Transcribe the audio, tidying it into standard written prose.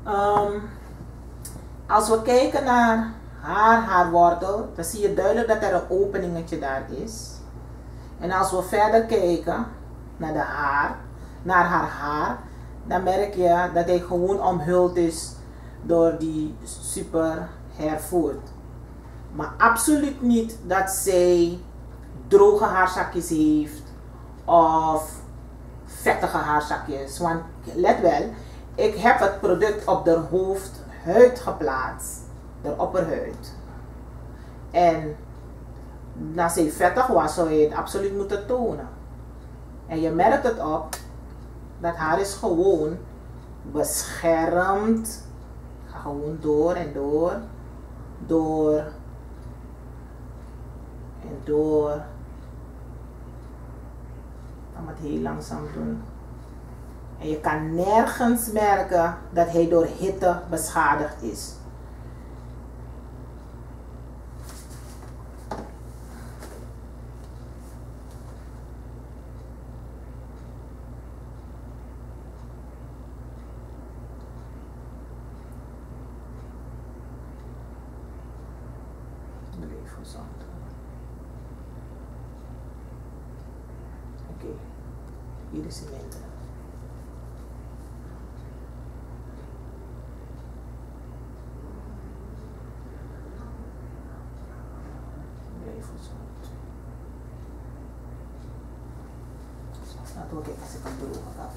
Um, Als we kijken naar haarwortel, dan zie je duidelijk dat er een openingetje daar is. En als we verder kijken naar naar haar haar, dan merk je dat hij gewoon omhuld is door die super hairfood. Maar absoluut niet dat zij droge haarzakjes heeft of vettige haarzakjes. Want let wel, ik heb het product op de hoofdhuid geplaatst, de opperhuid. En als hij vettig was, zou je het absoluut moeten tonen. En je merkt het op, dat haar is gewoon beschermd. Ga gewoon door en door, door en door. Dan moet heel langzaam doen. En je kan nergens merken dat hij door hitte beschadigd is. Oké, hier is de lente. Laten we kijken als ik het droog ga.